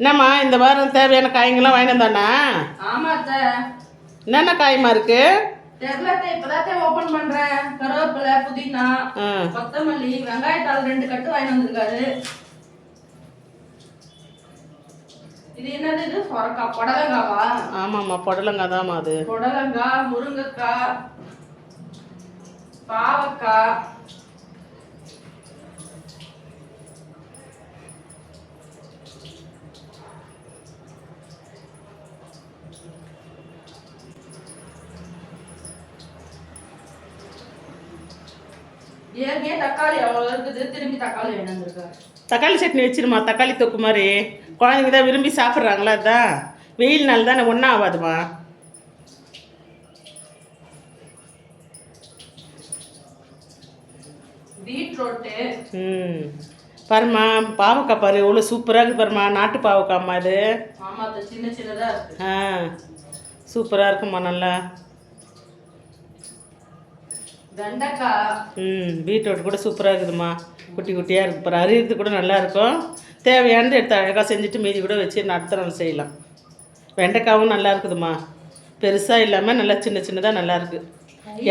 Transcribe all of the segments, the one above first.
என்னம்மா இந்த வாரம் தேவையான காய்ங்கெல்லாம் வாங்கிட்டு வந்தானா? ஆமா அத்தை. என்னென்ன காய்மா இருக்கு? தெரியல அத்தை, இப்பதான் ஓபன் பண்றேன். கருவேப்பிலை, புதினா, கொத்தமல்லி, வெங்காயத்தாள் 2 கட்டு வாங்கிட்டு வந்திருக்காரு. இது என்னது? இது சொரக்காய், புடலங்காவா? ஆமாம்மா, புடலங்காய் தான்மா அது. புடலங்காய், முருங்கைக்காய், பாவக்காய், ஏற்கனவே தக்காளி அவ்வளோ இருக்குது, திரும்பி தக்காளி வேணும் வந்திருக்காரு. தக்காளி சட்னி வச்சிருமா, தக்காளி தொக்கு மாதிரி. குழந்தைங்க தான் விரும்பி சாப்பிட்றாங்களா, அதுதான். வெயில் நாள் தானே, ஒன்றும் ஆகாதுமா. பீட்ரூட்டு. பாருமா, பாவக்காய் பாரு எவ்வளோ சூப்பராக இருக்குது பாருமா. நாட்டு பாவக்காய்மா இது. ஆமாம், அது சின்ன சின்னதாக இருக்கு. சூப்பராக இருக்குமா நல்லா. வெண்டைக்காய். பீட்ரூட் கூட சூப்பராக இருக்குதுமா. குட்டி குட்டியாக இருக்கு பாரு, அரியிறது கூட நல்லா இருக்கும். தேவையானது எடுத்து அழகாக செஞ்சுட்டு மீதி கூட வச்சு அடுத்த நாள் செய்யலாம். வெண்டைக்காவும் நல்லா இருக்குதுமா, பெருசாக இல்லாமல் நல்லா சின்ன சின்னதாக நல்லா இருக்குது.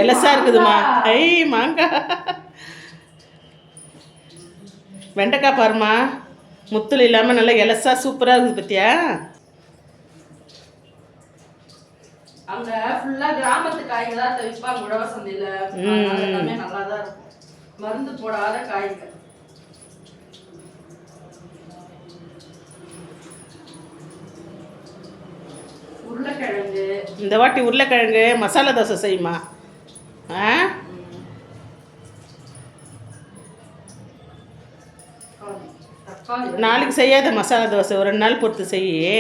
எலசாக இருக்குதுமா. ஐ மாங்காய். வெண்டைக்காய் பாருமா, முத்தல் இல்லாமல் நல்லா எலசா சூப்பராக இருக்குது பத்தியா. அங்க ஃபுல்லா கிராமத்து காய்கள் தான் விற்பாங்க உழவர் சந்தையில. எல்லாமே நல்லா தான் இருக்கும், மருந்து போடாத காய்கள். உருளைக்கிழங்கு. இந்த வாட்டி உருளைக்கிழங்கு மசாலா தோசை செய்யுமா? நாளைக்கு செய்யாத மசாலா தோசை, ஒரு 2 நாள் பொறுத்து செய்ய.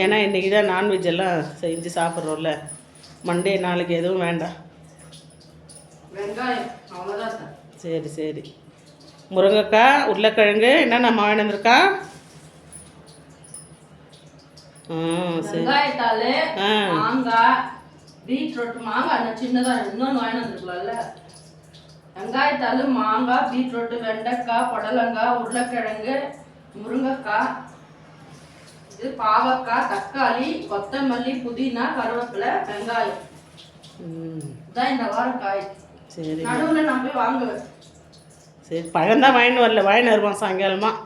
ஏன்னா இன்றைக்கி தான் நான்வெஜ் எல்லாம் செஞ்சு சாப்பிட்றோம்ல. மண்டே நாளைக்கு எதுவும் வேண்டாம். வெங்காயம் அவ்வளோதான். சரி சரி. முருங்கைக்காய், உருளைக்கிழங்கு, என்ன நம்ம வாங்கியிருக்கா? சரி. வெங்காயத்தாள், மாங்காய், பீட்ரூட். மாங்காய் சின்னதாக இன்னொன்று வாங்கிட்டு வந்துருக்கலாம்ல. வெங்காயத்தாள், மாங்காய், பீட்ரூட்டு, வெண்டைக்காய், புடலங்காய், உருளைக்கிழங்கு, முருங்கைக்காய், இது பாவக்காய், தக்காளி, கொத்தமல்லி, புதினா, கருவேப்பிலை, வெங்காயம். இதான் இந்த வாரம் காய். சரி, நடுவில் நான் போய் வாங்குவேன். சரி, பழம்தான் வாங்கிட்டு வரல, வாங்கிட்டு வருவான் சாயங்காலமாக.